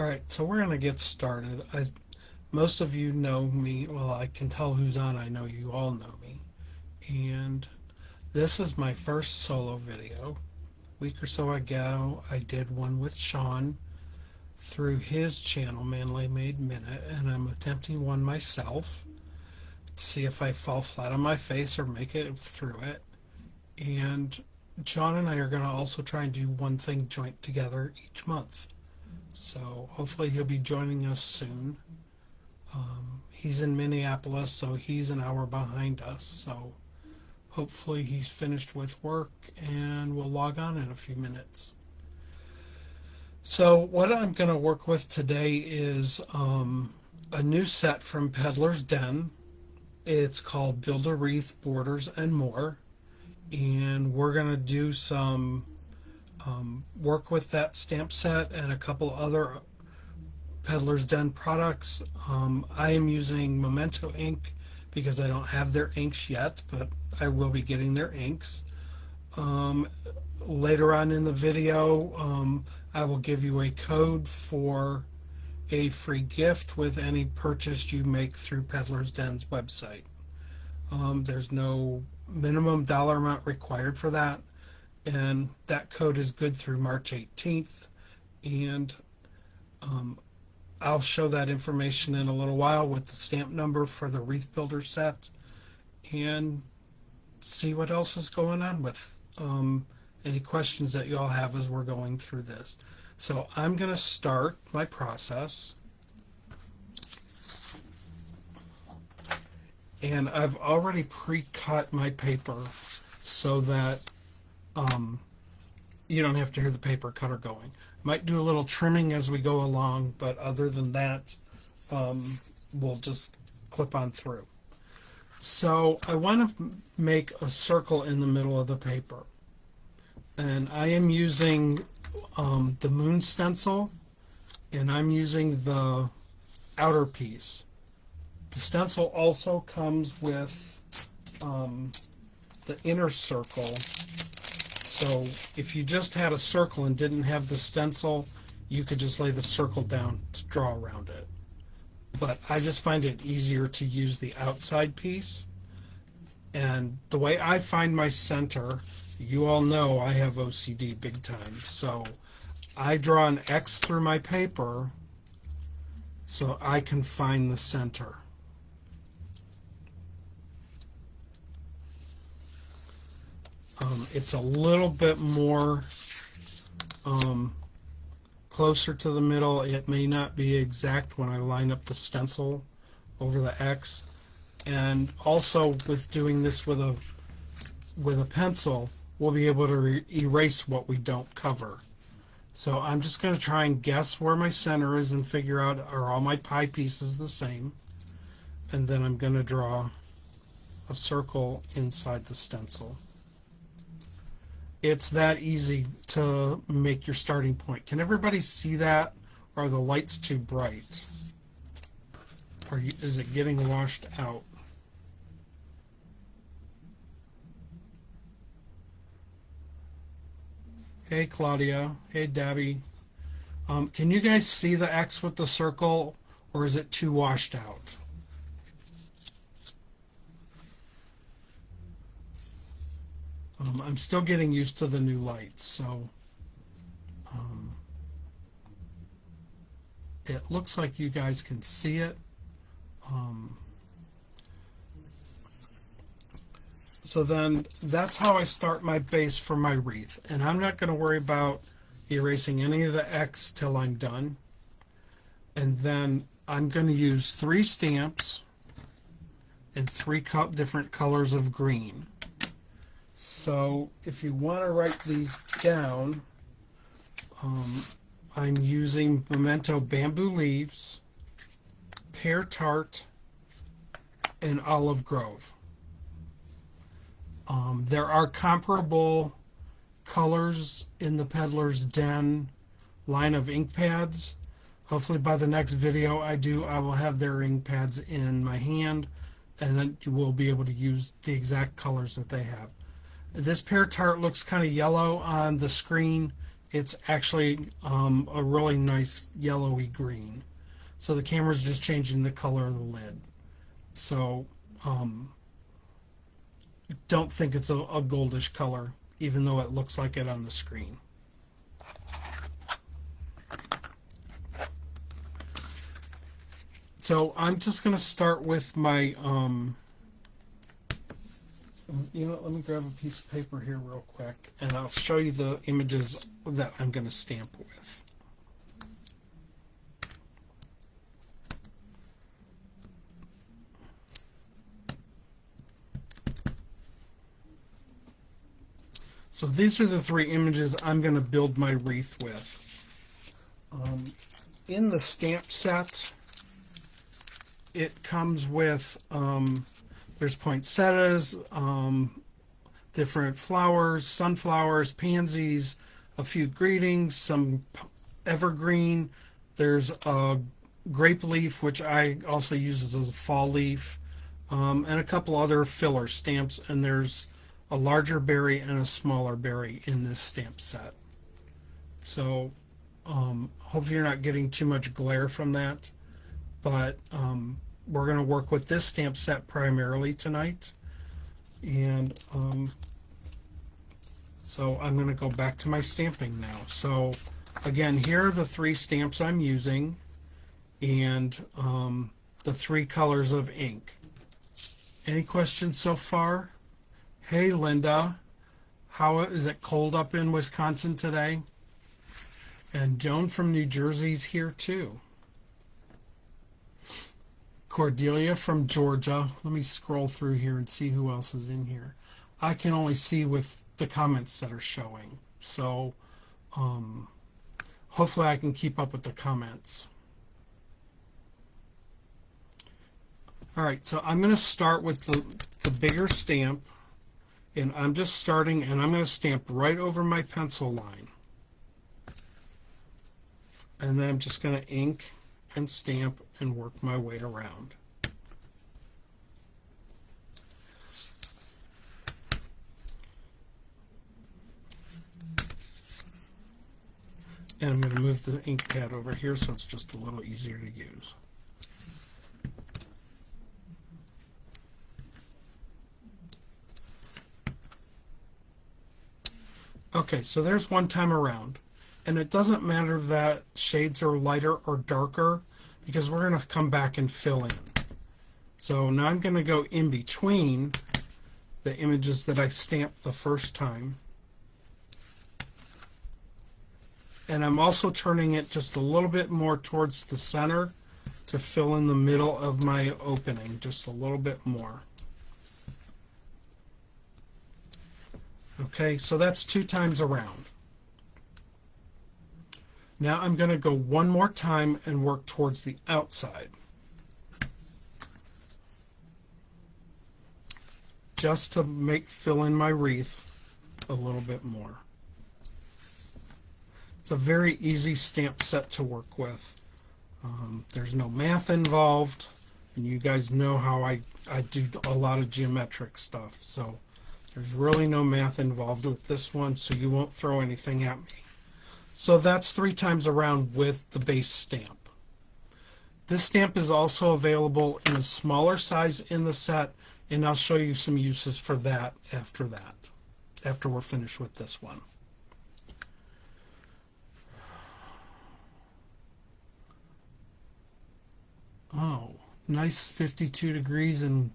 Alright, so we're going to get started. Most of you know me. Well, I can tell who's on. I know you all know me. And this is my first solo video. A week or so ago, I did one with Sean through his channel, Manly Made Minute, and I'm attempting one myself to see if I fall flat on my face or make it through it. And John and I are going to also try and do one thing joint together each month. So hopefully he'll be joining us soon. He's in Minneapolis, so he's an hour behind us. So hopefully he's finished with work and we'll log on in a few minutes. So what I'm going to work with today is a new set from Peddler's Den. It's called Build a Wreath, Borders, and More. And we're going to do some work with that stamp set and a couple other Peddler's Den products. I am using Memento ink because I don't have their inks yet, but I will be getting their inks. Later on in the video, I will give you a code for a free gift with any purchase you make through Peddler's Den's website. There's no minimum dollar amount required for that, and that code is good through March 18th, and I'll show that information in a little while with the stamp number for the Wreath Builder set, and see what else is going on with any questions that you all have as we're going through this. So I'm going to start my process. And I've already pre-cut my paper so that you don't have to hear the paper cutter going. Might do a little trimming as we go along, but other than that, we'll just clip on through. So I want to make a circle in the middle of the paper. And I am using the moon stencil, and I'm using the outer piece. The stencil also comes with the inner circle. So if you just had a circle and didn't have the stencil, you could just lay the circle down to draw around it. But I just find it easier to use the outside piece. And the way I find my center, you all know I have OCD big time. So I draw an X through my paper so I can find the center. It's a little bit more closer to the middle. It may not be exact when I line up the stencil over the X. And also with doing this with a pencil, we'll be able to erase what we don't cover. So I'm just going to try and guess where my center is and figure out, are all my pie pieces the same? And then I'm going to draw a circle inside the stencil. It's that easy to make your starting point. Can everybody see that? Or are the lights too bright? Or is it getting washed out? Hey Claudia, hey Debbie. Can you guys see the X with the circle, or is it too washed out? I'm still getting used to the new lights, so it looks like you guys can see it. So then that's how I start my base for my wreath, and I'm not going to worry about erasing any of the X till I'm done. And then I'm going to use 3 stamps and 3 different colors of green. So if you want to write these down, I'm using Memento Bamboo Leaves, Pear Tart, and Olive Grove. There are comparable colors in the Peddler's Den line of ink pads. Hopefully by the next video I will have their ink pads in my hand, and then you will be able to use the exact colors that they have. This Pear Tart looks kind of yellow on the screen. it's actually a really nice yellowy green. So the camera's just changing the color of the lid. So don't think it's a goldish color, even though it looks like it on the screen. So I'm just going to start with my, you know, let me grab a piece of paper here real quick, and I'll show you the images that I'm going to stamp with. So these are the three images I'm going to build my wreath with. In the stamp set, it comes with, there's poinsettias, different flowers, sunflowers, pansies, a few greetings, some evergreen. There's a grape leaf, which I also use as a fall leaf, and a couple other filler stamps, and there's a larger berry and a smaller berry in this stamp set. So hopefully you're not getting too much glare from that, but we're going to work with this stamp set primarily tonight. And so I'm going to go back to my stamping now. So again, here are the three stamps I'm using, and the three colors of ink. Any questions so far? Hey Linda, how is it cold up in Wisconsin today? And Joan from New Jersey's here too. Cordelia from Georgia. Let me scroll through here and see who else is in here. I can only see with the comments that are showing. So hopefully I can keep up with the comments. All right, so I'm going to start with the bigger stamp. And I'm just starting, and I'm going to stamp right over my pencil line. And then I'm just going to ink and stamp and work my way around. And I'm going to move the ink pad over here so it's just a little easier to use. Okay, so there's one time around. And it doesn't matter that shades are lighter or darker, because we're going to come back and fill in. So now I'm going to go in between the images that I stamped the first time. And I'm also turning it just a little bit more towards the center to fill in the middle of my opening, just a little bit more. Okay, so that's 2 times around. Now I'm going to go one more time and work towards the outside, just to fill in my wreath a little bit more. It's a very easy stamp set to work with. There's no math involved, and you guys know how I do a lot of geometric stuff, so there's really no math involved with this one, so you won't throw anything at me. So that's 3 times around with the base stamp. This stamp is also available in a smaller size in the set, and I'll show you some uses for that, after we're finished with this one. Oh, nice 52 degrees and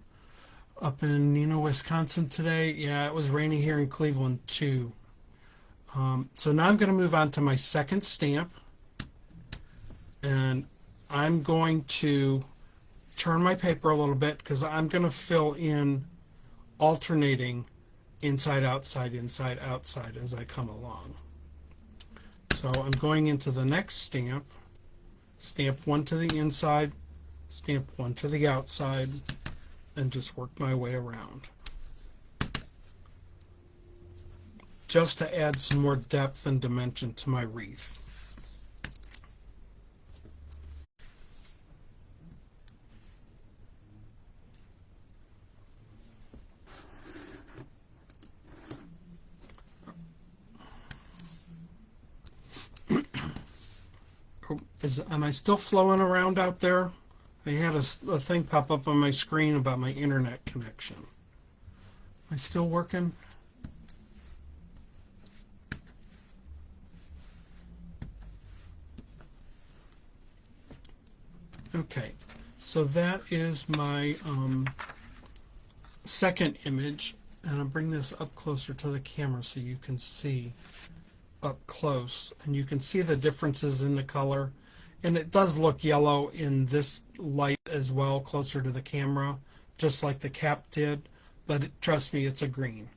up in Neenah, Wisconsin today. Yeah, it was rainy here in Cleveland too. So now I'm going to move on to my second stamp, and I'm going to turn my paper a little bit because I'm going to fill in alternating inside, outside as I come along. So I'm going into the next stamp, stamp one to the inside, stamp one to the outside, and just work my way around, just to add some more depth and dimension to my wreath. Am I still flowing around out there? I had a thing pop up on my screen about my internet connection. Am I still working? Okay, so that is my second image, and I'll bring this up closer to the camera so you can see up close, and you can see the differences in the color, and it does look yellow in this light as well, closer to the camera, just like the cap did, but trust me, it's a green.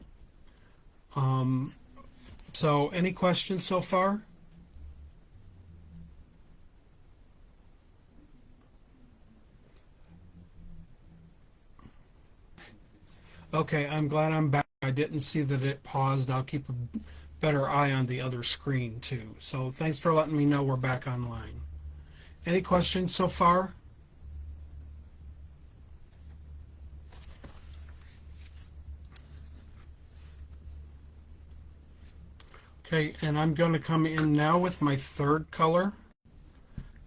So any questions so far? Okay, I'm glad I'm back. I didn't see that it paused. I'll keep a better eye on the other screen too. So thanks for letting me know we're back online. Any questions so far? Okay, and I'm going to come in now with my third color.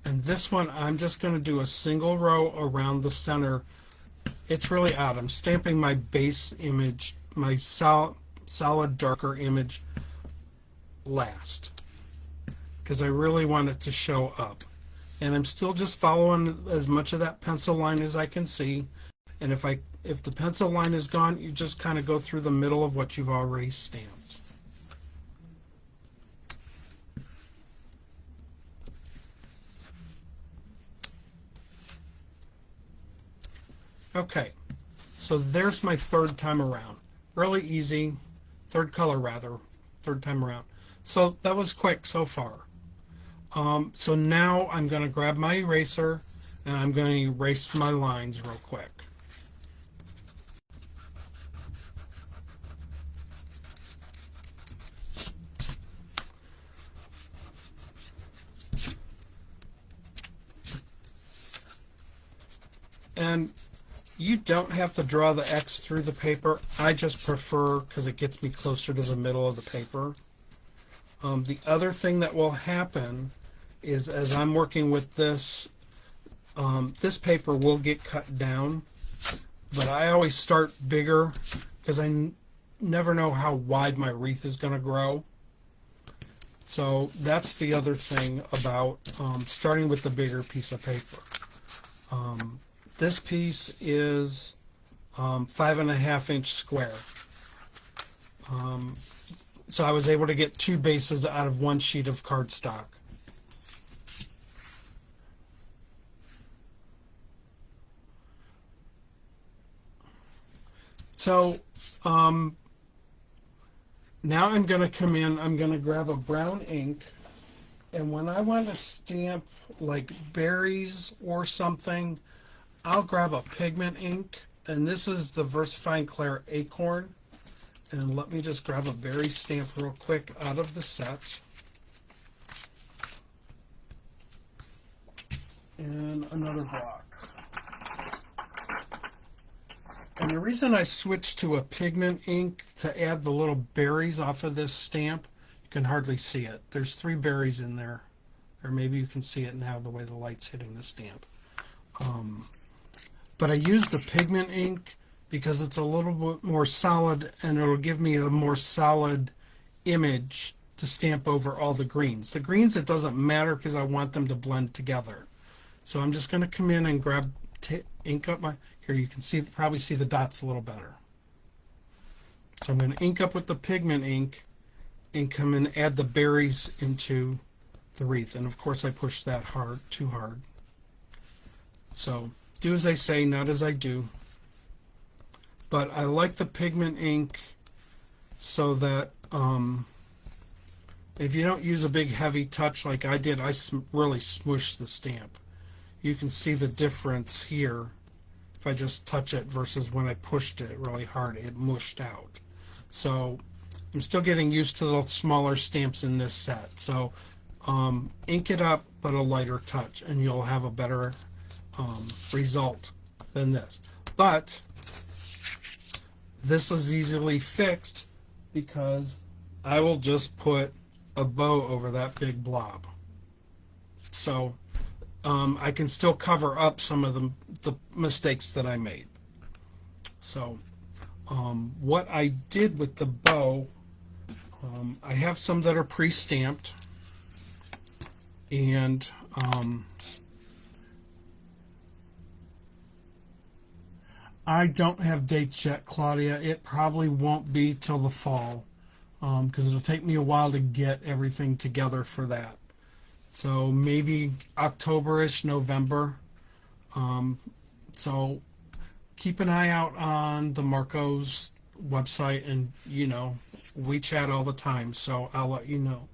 And this one, I'm just going to do a single row around the center. It's really odd. I'm stamping my base image, my solid darker image last, because I really want it to show up. And I'm still just following as much of that pencil line as I can see. And if the pencil line is gone, you just kind of go through the middle of what you've already stamped. Okay, so there's my third time around. Really easy, third color rather, third time around. So that was quick so far. So now I'm going to grab my eraser and I'm going to erase my lines real quick. And you don't have to draw the X through the paper. I just prefer, because it gets me closer to the middle of the paper. The other thing that will happen is as I'm working with this, this paper will get cut down, but I always start bigger because I never know how wide my wreath is going to grow. So that's the other thing about starting with the bigger piece of paper. This piece is 5.5 inch square. So I was able to get 2 bases out of 1 sheet of cardstock. So now I'm going to come in, I'm going to grab a brown ink, and when I want to stamp like berries or something, I'll grab a pigment ink, and this is the VersaFine Clair Acorn. And let me just grab a berry stamp real quick out of the set. And another block. And the reason I switched to a pigment ink to add the little berries off of this stamp, you can hardly see it. There's 3 berries in there. Or maybe you can see it now the way the light's hitting the stamp. But I use the pigment ink because it's a little bit more solid and it'll give me a more solid image to stamp over all the greens. The greens, it doesn't matter because I want them to blend together. So I'm just going to come in and grab ink up my, here you can see, probably see the dots a little better. So I'm going to ink up with the pigment ink and come and add the berries into the wreath. And of course I pushed that hard, too hard. So do as I say, not as I do. But I like the pigment ink so that if you don't use a big heavy touch like I did, I really smushed the stamp. You can see the difference here. If I just touch it versus when I pushed it really hard, it mushed out. So I'm still getting used to the smaller stamps in this set. So ink it up, but a lighter touch, and you'll have a better result than this. But this is easily fixed because I will just put a bow over that big blob. So I can still cover up some of the mistakes that I made. So what I did with the bow, I have some that are pre-stamped, and I don't have dates yet, Claudia. It probably won't be till the fall, because it'll take me a while to get everything together for that. So maybe October-ish, November. So keep an eye out on the Marco's website, and we chat all the time, so I'll let you know.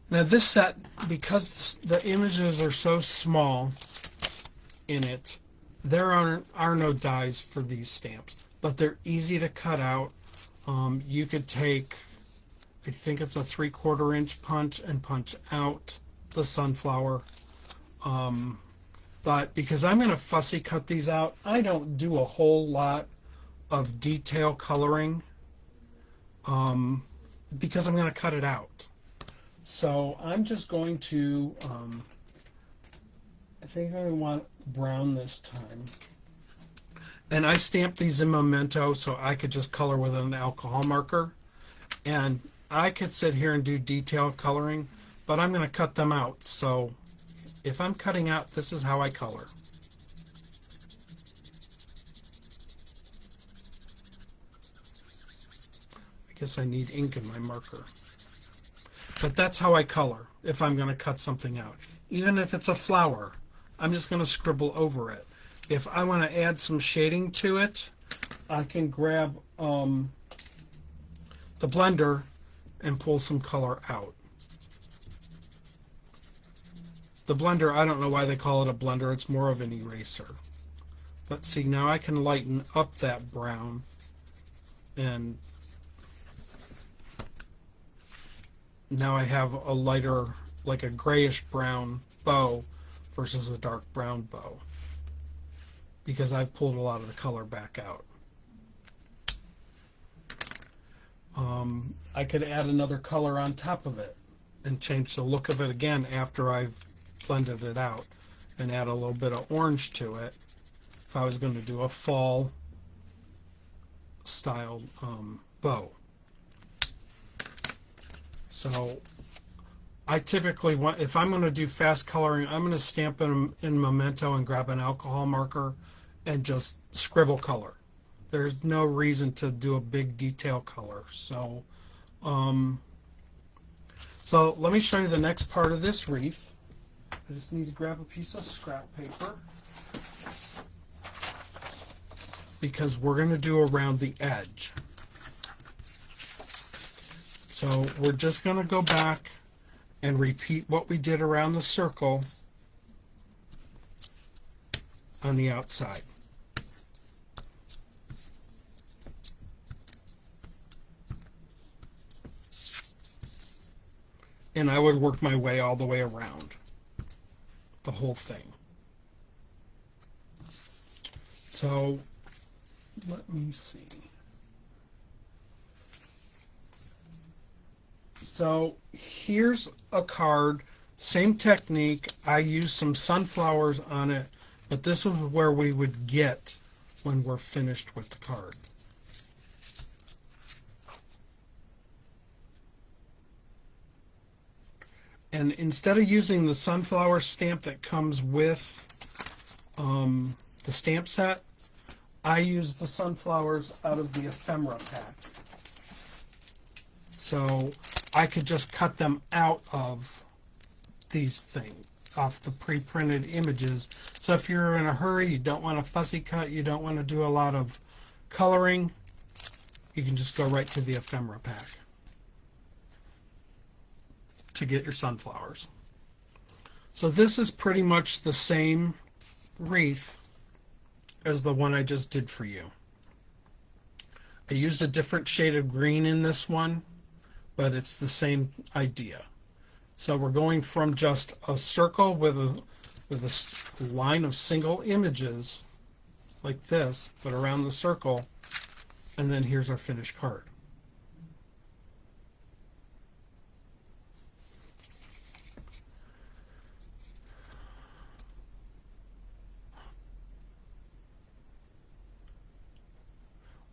Now this set, because the images are so small in it, there are no dies for these stamps, but they're easy to cut out. You could take, I think it's a 3/4 inch punch, and punch out the sunflower. But because I'm going to fussy cut these out, I don't do a whole lot of detail coloring, because I'm going to cut it out. So I'm just going to, I think I want brown this time. And I stamped these in Memento so I could just color with an alcohol marker. And I could sit here and do detail coloring, but I'm going to cut them out. So if I'm cutting out, this is how I color. I guess I need ink in my marker. But that's how I color if I'm going to cut something out. Even if it's a flower, I'm just going to scribble over it. If I want to add some shading to it, I can grab the blender and pull some color out. The blender, I don't know why they call it a blender, it's more of an eraser. But see, now I can lighten up that brown, and now I have a lighter, like a grayish brown bow versus a dark brown bow, because I've pulled a lot of the color back out. I could add another color on top of it and change the look of it again after I've blended it out, and add a little bit of orange to it if I was going to do a fall style bow. So I typically want, if I'm going to do fast coloring, I'm going to stamp them in Memento and grab an alcohol marker and just scribble color. There's no reason to do a big detail color. So let me show you the next part of this wreath. I just need to grab a piece of scrap paper, because we're going to do around the edge. So we're just going to go back and repeat what we did around the circle on the outside. And I would work my way all the way around the whole thing. So let me see. So here's a card, same technique. I used some sunflowers on it, but this is where we would get when we're finished with the card. And instead of using the sunflower stamp that comes with the stamp set, I use the sunflowers out of the ephemera pack. So I could just cut them out of these things, off the pre-printed images. So if you're in a hurry, you don't want a fussy cut, you don't want to do a lot of coloring, you can just go right to the ephemera pack to get your sunflowers. So this is pretty much the same wreath as the one I just did for you. I used a different shade of green in this one, but it's the same idea. So we're going from just a circle with a line of single images like this, but around the circle, and then here's our finished card.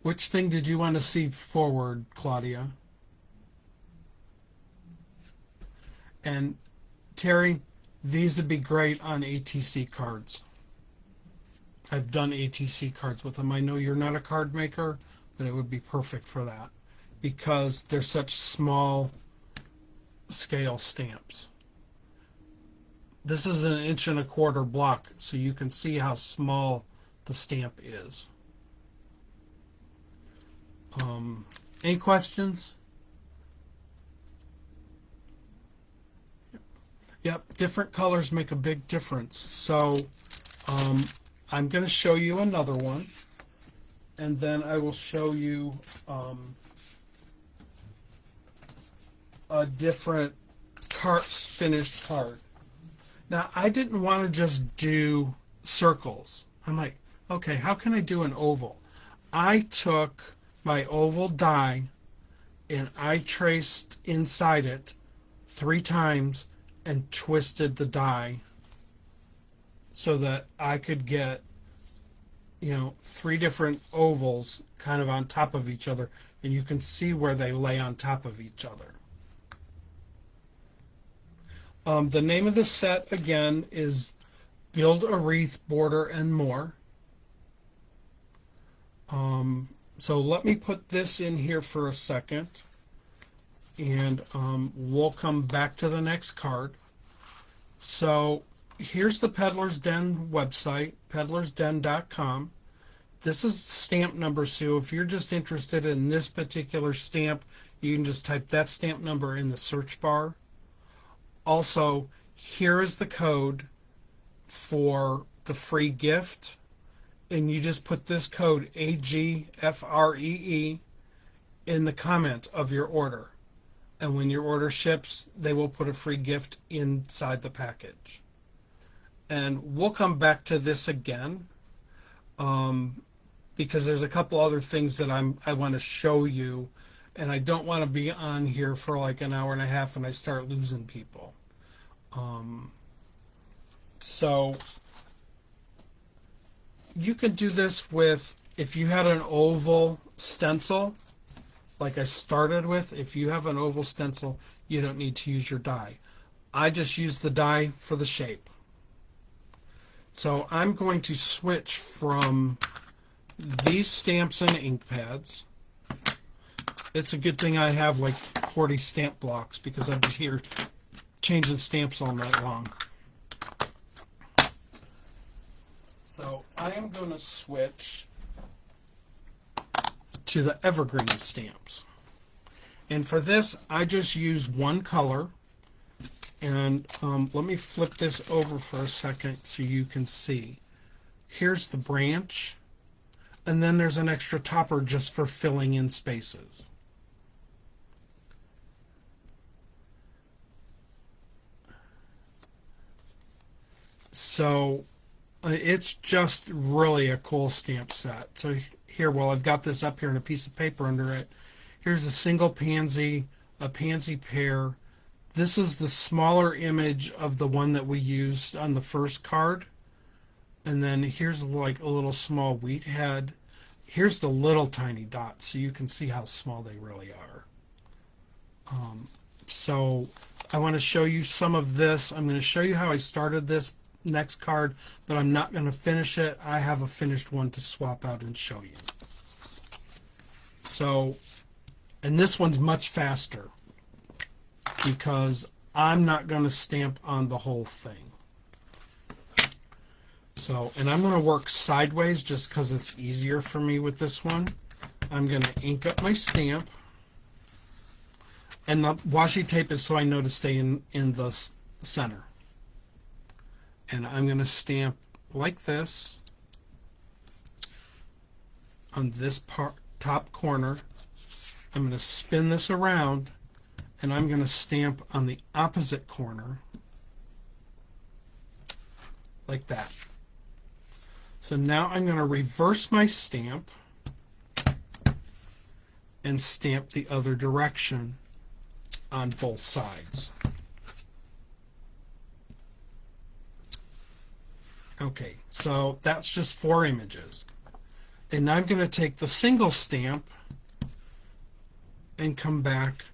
Which thing did you want to see forward, Claudia? And Terry, these would be great on ATC cards. I've done ATC cards with them. I know you're not a card maker, but it would be perfect for that because they're such small scale stamps. This is an 1.25" block, so you can see how small the stamp is. Any questions? Yep, different colors make a big difference. So I'm going to show you another one, and then I will show you a different finished card. Now, I didn't want to just do circles. I'm like, okay, how can I do an oval? I took my oval die and I traced inside it 3 times and twisted the die so that I could get, 3 different ovals kind of on top of each other, and you can see where they lay on top of each other. The name of the set, again, is Build a Wreath, Border, and More. So let me put this in here for a second, and we'll come back to the next card. So here's the Peddler's Den website, peddlersden.com. This is stamp number, so if you're just interested in this particular stamp, you can just type that stamp number in the search bar. Also, here is the code for the free gift, and you just put this code AGFREE in the comment of your order. And when your order ships, they will put a free gift inside the package. And we'll come back to this again because there's a couple other things that I want to show you, and I don't want to be on here for like an hour and a half and I start losing people. So you could do this with, if you had an oval stencil, like I started with, if you have an oval stencil, you don't need to use your die. I just use the die for the shape. So I'm going to switch from these stamps and ink pads. It's a good thing I have like 40 stamp blocks because I'm just here changing stamps all night long. So I am going to switch to the evergreen stamps. And for this, I just use one color. And let me flip this over for a second so you can see. Here's the branch. And then there's an extra topper just for filling in spaces. So it's just really a cool stamp set. So here, well, I've got this up here and a piece of paper under it. Here's a single pansy, a pansy pear. This is the smaller image of the one that we used on the first card. And then here's like a little small wheat head. Here's the little tiny dots, so you can see how small they really are. So I want to show you some of this. I'm going to show you how I started this next card, but I'm not going to finish it. I have a finished one to swap out and show you. So, and this one's much faster because I'm not going to stamp on the whole thing. So, and I'm going to work sideways just because it's easier for me with this one. I'm going to ink up my stamp. And the washi tape is so I know to stay in the center. And I'm going to stamp like this on this top corner. I'm going to spin this around, and I'm going to stamp on the opposite corner like that. So now I'm going to reverse my stamp and stamp the other direction on both sides. Okay, so that's just 4 images. And I'm going to take the single stamp and come back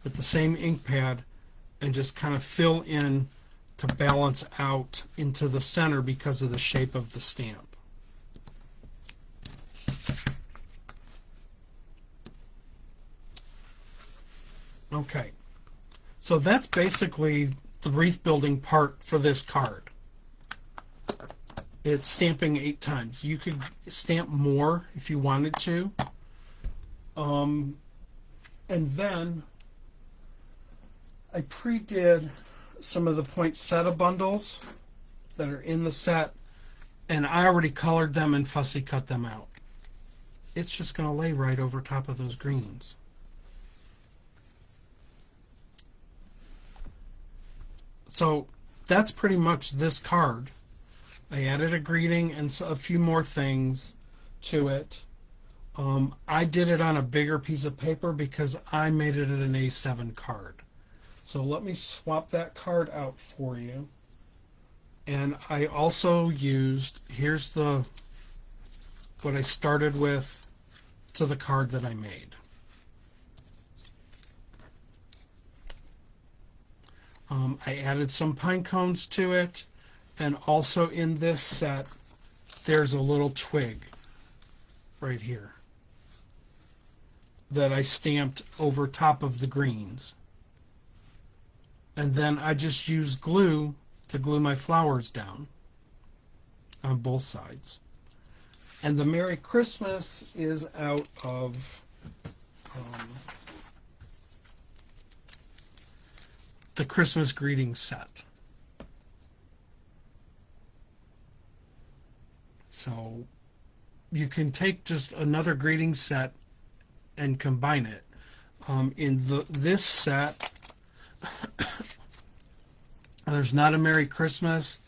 with the same ink pad and just kind of fill in to balance out into the center because of the shape of the stamp. Okay, so that's basically the wreath building part for this card. It's stamping 8 times. You could stamp more if you wanted to. And then I pre-did some of the poinsettia bundles that are in the set, and I already colored them and fussy cut them out. It's just going to lay right over top of those greens. So that's pretty much this card. I added a greeting and a few more things to it. I did it on a bigger piece of paper because I made it an A7 card. So let me swap that card out for you. And I also used, here's the what I started with to the card that I made. I added some pine cones to it, and also in this set there's a little twig right here that I stamped over top of the greens. And then I just used glue to glue my flowers down on both sides. And the Merry Christmas is out of the Christmas greeting set. So you can take just another greeting set and combine it. In this set, there's not a Merry Christmas,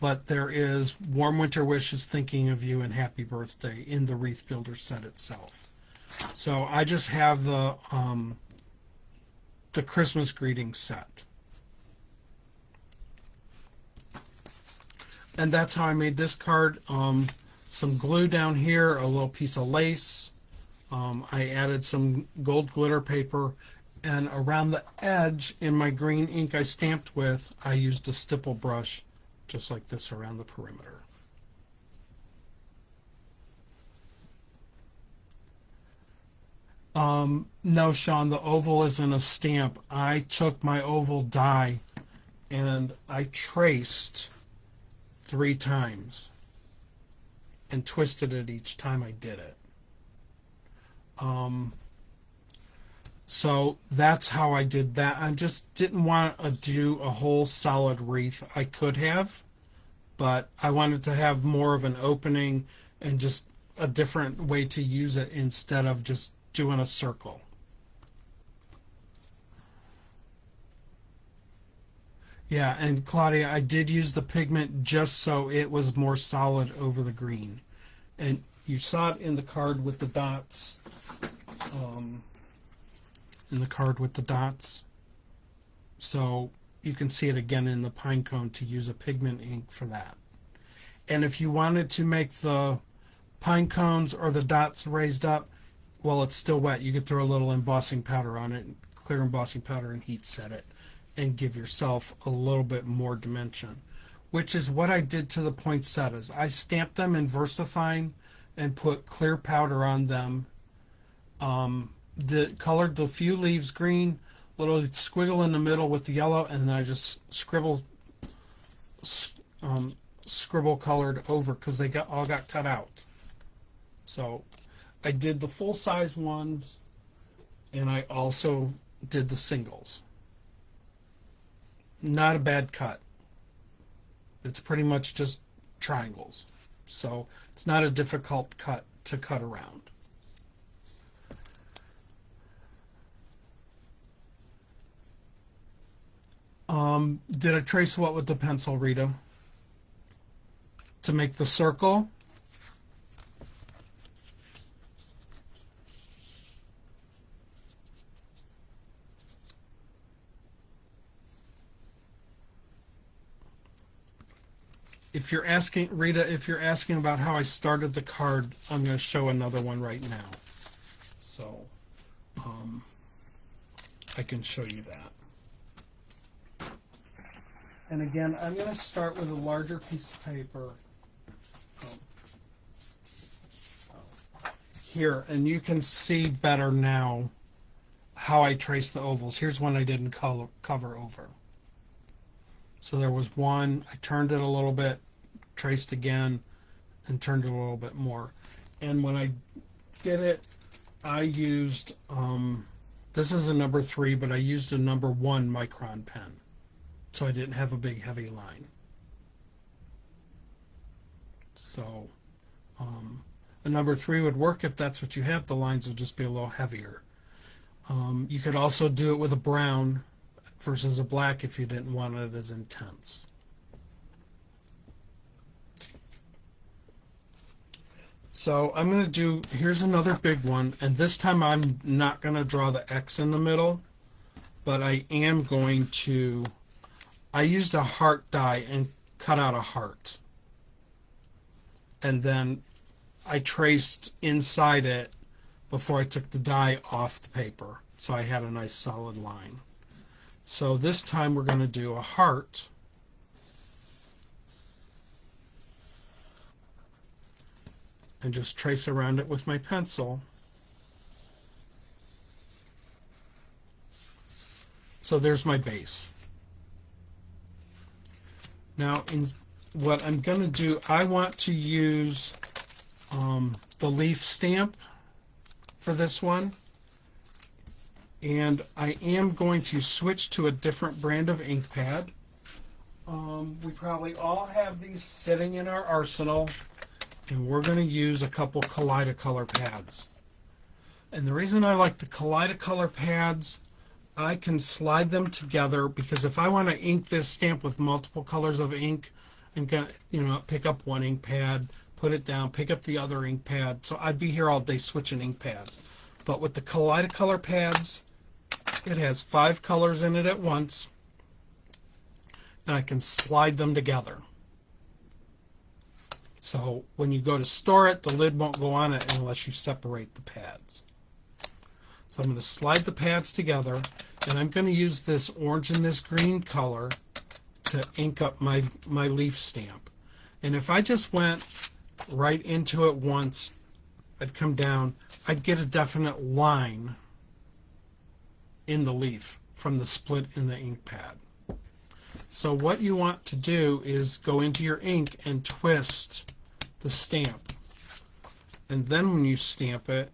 but there is Warm Winter Wishes, Thinking of You, and Happy Birthday in the Wreath Builder set itself. So I just have the Christmas greeting set. And that's how I made this card. Some glue down here, a little piece of lace. I added some gold glitter paper, and around the edge in my green ink I stamped with, I used a stipple brush just like this around the perimeter. No, Sean, the oval isn't a stamp. I took my oval die and I traced 3 times and twisted it each time I did it. So that's how I did that. I just didn't want to do a whole solid wreath. I could have, but I wanted to have more of an opening and just a different way to use it instead of just doing a circle. Yeah, and Claudia, I did use the pigment just so it was more solid over the green. And you saw it in the card with the dots. So you can see it again in the pine cone to use a pigment ink for that. And if you wanted to make the pine cones or the dots raised up, well, it's still wet, you could throw a little embossing powder on it, clear embossing powder, and heat set it, and give yourself a little bit more dimension, which is what I did to the poinsettias. I stamped them in VersaFine and put clear powder on them. Colored the few leaves green, little squiggle in the middle with the yellow, and then I just scribble colored over because they all got cut out. So I did the full size ones, and I also did the singles. Not a bad cut. It's pretty much just triangles, so it's not a difficult cut to cut around. Did I trace what with the pencil, Rita? To make the circle? if you're asking, Rita, if you're asking about how I started the card, I'm going to show another one right now. So I can show you that. And again, I'm going to start with a larger piece of paper. Here, and you can see better now how I trace the ovals. Here's one I didn't cover over. So there was one, I turned it a little bit, traced again, and turned it a little bit more. And when I did it, I used, this is a number 3, but I used a number 1 micron pen. So I didn't have a big heavy line. So a number 3 would work if that's what you have. The lines would just be a little heavier. You could also do it with a brown versus a black if you didn't want it as intense. So I'm going to do, here's another big one, and this time I'm not going to draw the X in the middle, but I am going to, I used a heart die and cut out a heart. And then I traced inside it before I took the die off the paper, so I had a nice solid line. So this time we're going to do a heart. And just trace around it with my pencil. So there's my base. Now, what I'm going to do, I want to use the leaf stamp for this one. And I am going to switch to a different brand of ink pad. We probably all have these sitting in our arsenal. And we're going to use a couple Kaleidocolor pads. And the reason I like the Kaleidocolor pads, I can slide them together, because if I want to ink this stamp with multiple colors of ink, I'm going to, pick up one ink pad, put it down, pick up the other ink pad. So I'd be here all day switching ink pads. But with the Kaleidocolor pads, it has 5 colors in it at once, and I can slide them together. So when you go to store it, the lid won't go on it unless you separate the pads. So I'm going to slide the pads together, and I'm going to use this orange and this green color to ink up my leaf stamp. And if I just went right into it once, I'd come down, I'd get a definite line in the leaf from the split in the ink pad. So what you want to do is go into your ink and twist the stamp. And then when you stamp it,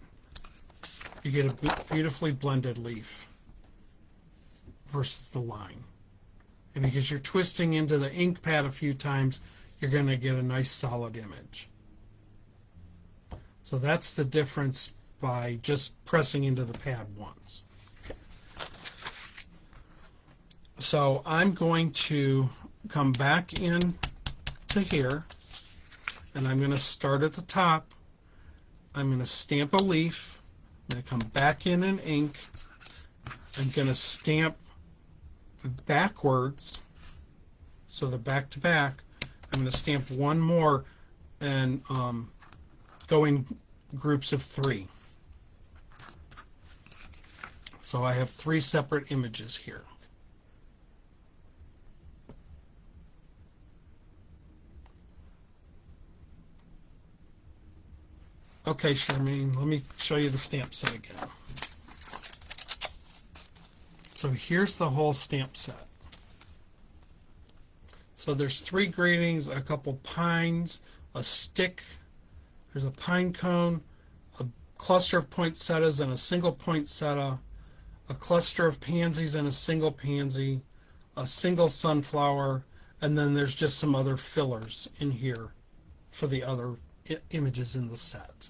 you get a beautifully blended leaf versus the line. And because you're twisting into the ink pad a few times, you're going to get a nice solid image. So that's the difference by just pressing into the pad once. So I'm going to come back in to here, and I'm going to start at the top. I'm going to stamp a leaf. I'm going to come back in and ink. I'm going to stamp backwards, so they're back to back. I'm going to stamp one more and go in groups of 3. So I have 3 separate images here. Okay, Charmaine, let me show you the stamp set again. So here's the whole stamp set. So there's 3 greetings, a couple pines, a stick, there's a pine cone, a cluster of poinsettias and a single poinsettia, a cluster of pansies and a single pansy, a single sunflower, and then there's just some other fillers in here for the other images in the set.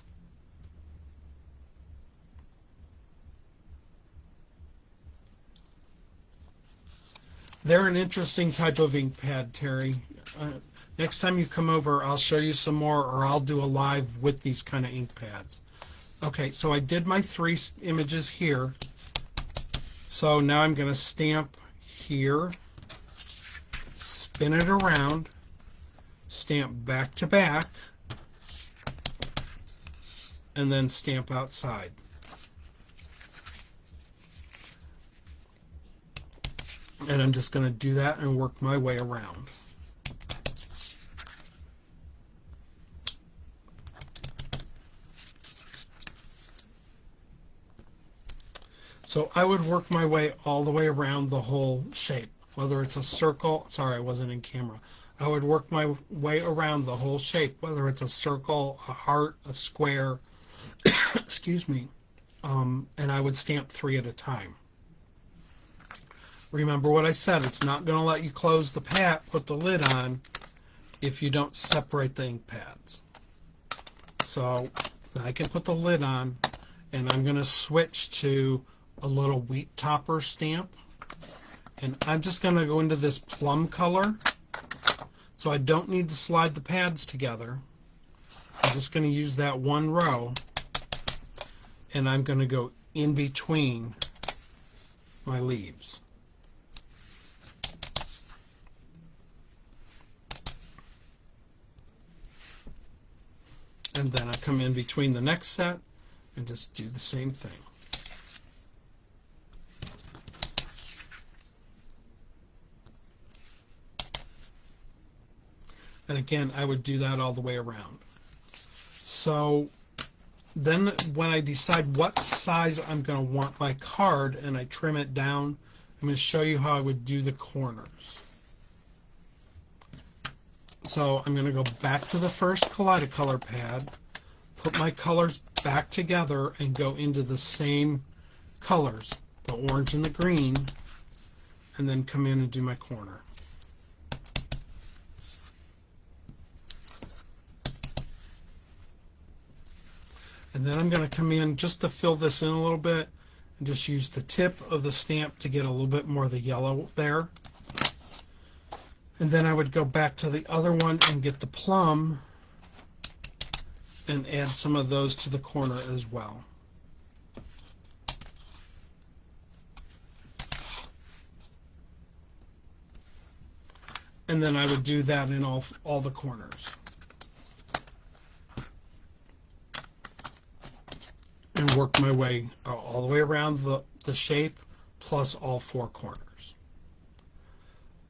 They're an interesting type of ink pad, Terry. Next time you come over, I'll show you some more, or I'll do a live with these kind of ink pads. Okay, so I did my 3 images here. So now I'm going to stamp here, spin it around, stamp back to back, and then stamp outside. And I'm just going to do that and work my way around. So I would work my way all the way around the whole shape, whether it's a circle. Sorry, I wasn't in camera. I would work my way around the whole shape, whether it's a circle, a heart, a square, excuse me, and I would stamp 3 at a time. Remember what I said, it's not going to let you close the pad, put the lid on, if you don't separate the ink pads. So I can put the lid on, and I'm going to switch to a little wheat topper stamp, and I'm just going to go into this plum color, so I don't need to slide the pads together. I'm just going to use that one row, and I'm going to go in between my leaves. And then I come in between the next set and just do the same thing. And again, I would do that all the way around. So then when I decide what size I'm going to want my card and I trim it down, I'm going to show you how I would do the corners. So I'm going to go back to the first Kaleidocolor pad, put my colors back together and go into the same colors, the orange and the green, and then come in and do my corner. And then I'm going to come in just to fill this in a little bit and just use the tip of the stamp to get a little bit more of the yellow there. And then I would go back to the other one and get the plum and add some of those to the corner as well. And then I would do that in all the corners. And work my way all the way around the shape plus all 4 corners.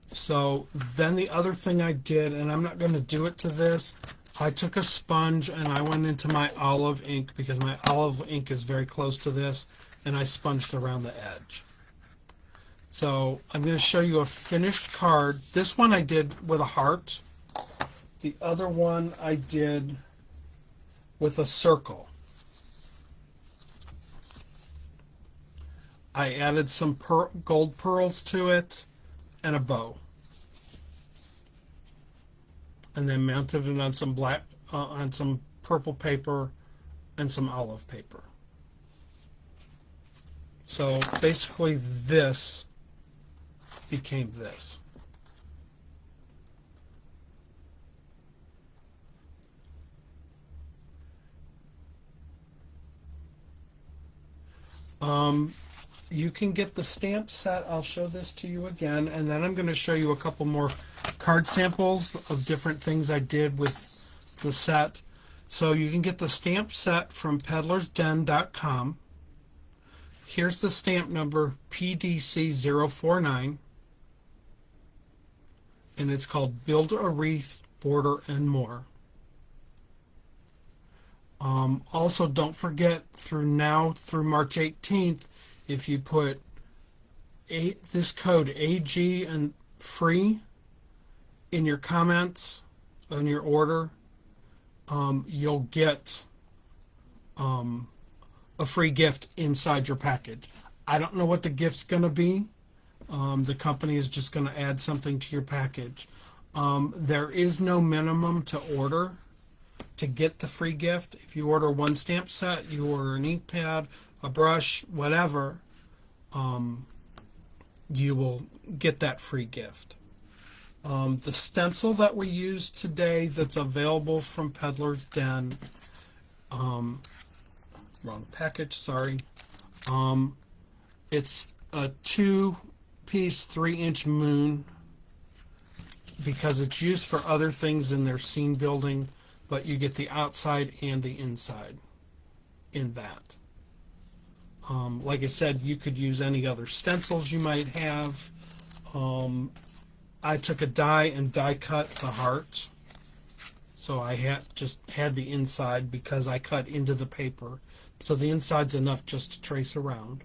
So then the other thing I did, and I'm not going to do it to this, I took a sponge and I went into my olive ink because my olive ink is very close to this, and I sponged around the edge. So I'm going to show you a finished card. This one I did with a heart. The other one I did with a circle. I added some gold pearls to it and a bow, and then mounted it on some on some purple paper and some olive paper. So basically this became this. You can get the stamp set. I'll show this to you again, and then I'm going to show you a couple more card samples of different things I did with the set. So you can get the stamp set from peddlersden.com. Here's the stamp number PDC049, and it's called Build a Wreath, Border, and More. Also, don't forget, through March 18th, if you put this code AG and free in your comments on your order, you'll get a free gift inside your package. I don't know what the gift's going to be. The company is just going to add something to your package. There is no minimum to order to get the free gift. If you order one stamp set, you order an ink pad, a brush, whatever, you will get that free gift. The stencil that we used today that's available from Peddler's Den, wrong package, sorry. It's a 2-piece 3-inch moon because it's used for other things in their scene building, but you get the outside and the inside in that. Like I said, you could use any other stencils you might have. I took a die and die cut the heart. So I just had the inside because I cut into the paper. So the inside's enough just to trace around.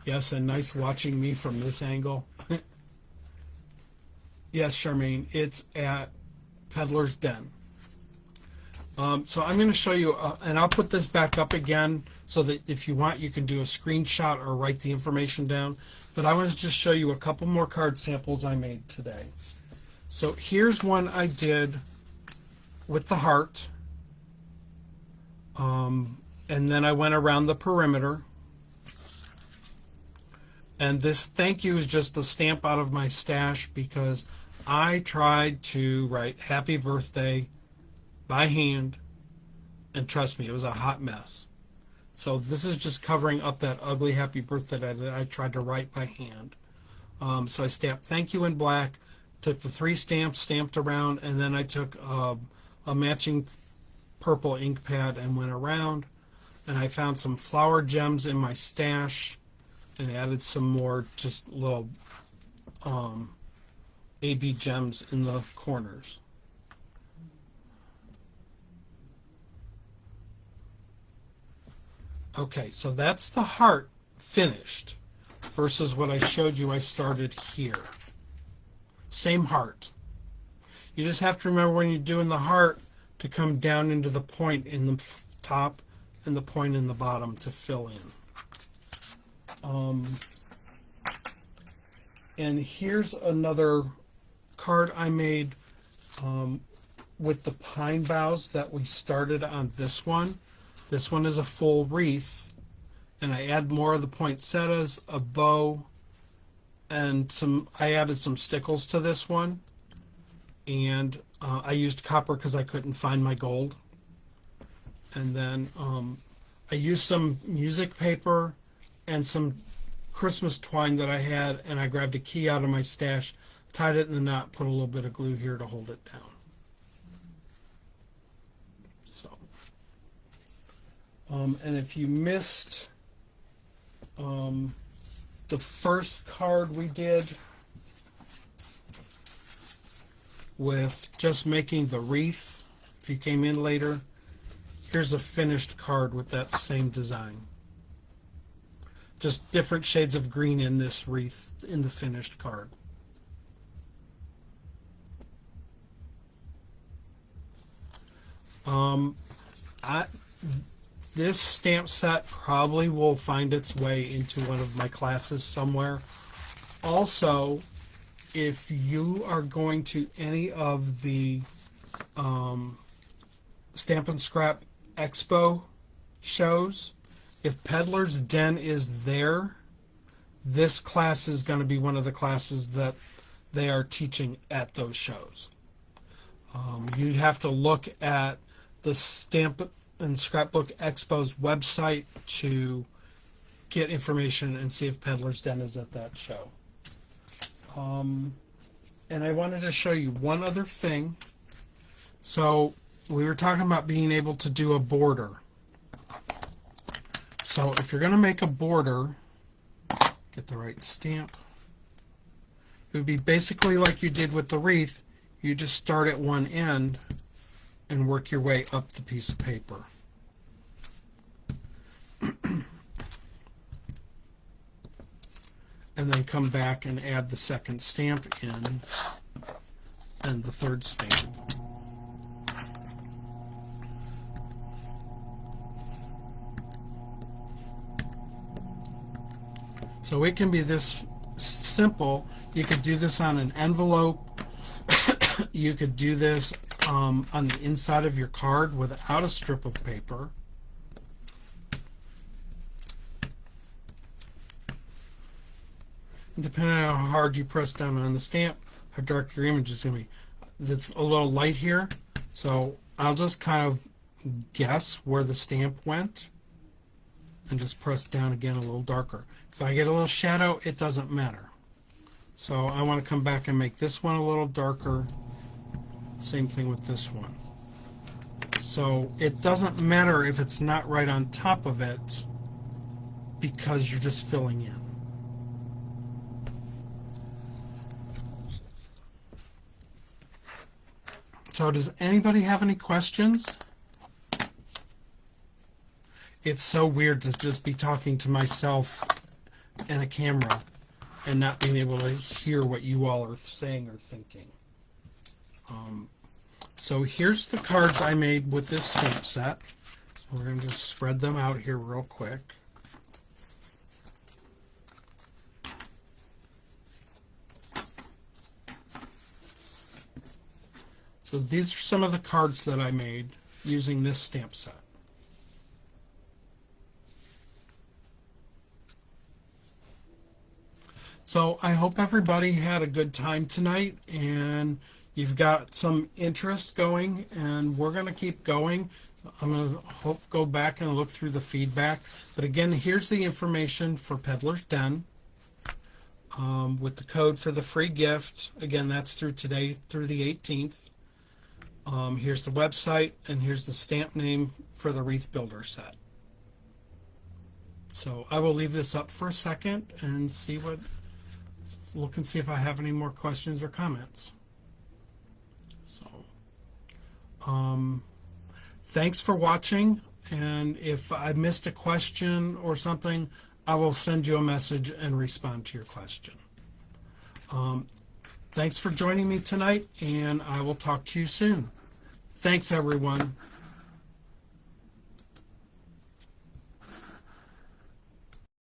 Yes, and nice watching me from this angle. Yes, Charmaine, it's at Peddler's Den. So I'm going to show you, and I'll put this back up again so that if you want, you can do a screenshot or write the information down. But I want to just show you a couple more card samples I made today. So here's one I did with the heart. And then I went around the perimeter. And this thank you is just a stamp out of my stash because I tried to write happy birthday by hand, and trust me, it was a hot mess. So this is just covering up that ugly happy birthday that I tried to write by hand. So I stamped thank you in black, took the 3 stamps, stamped around, and then I took a matching purple ink pad and went around, and I found some flower gems in my stash and added some more just little AB gems in the corners. Okay, so that's the heart finished versus what I showed you I started here. Same heart. You just have to remember when you're doing the heart to come down into the point in the top and the point in the bottom to fill in. And here's another card I made with the pine boughs that we started on this one. This one is a full wreath, and I add more of the poinsettias, a bow, and I added some stickles to this one. And I used copper because I couldn't find my gold. And then I used some music paper and some Christmas twine that I had, and I grabbed a key out of my stash, tied it in a knot, put a little bit of glue here to hold it down. And if you missed the first card we did with just making the wreath, if you came in later, here's a finished card with that same design. Just different shades of green in this wreath in the finished card. This stamp set probably will find its way into one of my classes somewhere. Also, if you are going to any of the Stamp and Scrap Expo shows, if Peddler's Den is there, this class is going to be one of the classes that they are teaching at those shows. You'd have to look at the Stamp and Scrapbook Expo's website to get information and see if Peddler's Den is at that show. And I wanted to show you one other thing. So we were talking about being able to do a border. So if you're going to make a border, get the right stamp. It would be basically like you did with the wreath. You just start at one end and work your way up the piece of paper. And then come back and add the second stamp in and the third stamp. So it can be this simple. You could do this on an envelope. You could do this on the inside of your card without a strip of paper. Depending on how hard you press down on the stamp, how dark your image is going to be. It's a little light here, so I'll just kind of guess where the stamp went. and just press down again a little darker. If I get a little shadow, it doesn't matter. So I want to come back and make this one a little darker. Same thing with this one. So it doesn't matter if it's not right on top of it, because you're just filling in. So does anybody have any questions? It's so weird to just be talking to myself and a camera and not being able to hear what you all are saying or thinking. So here's the cards I made with this stamp set. So we're going to just spread them out here real quick. So these are some of the cards that I made using this stamp set. So I hope everybody had a good time tonight and you've got some interest going, and we're going to keep going. So I'm going to go back and look through the feedback. But again, here's the information for Peddler's Den with the code for the free gift. Again, that's through today through the 18th. Here's the website, and here's the stamp name for the Wreath Builder set. So I will leave this up for a second and look and see if I have any more questions or comments. So, thanks for watching, and if I missed a question or something, I will send you a message and respond to your question. Thanks for joining me tonight, and I will talk to you soon. Thanks, everyone.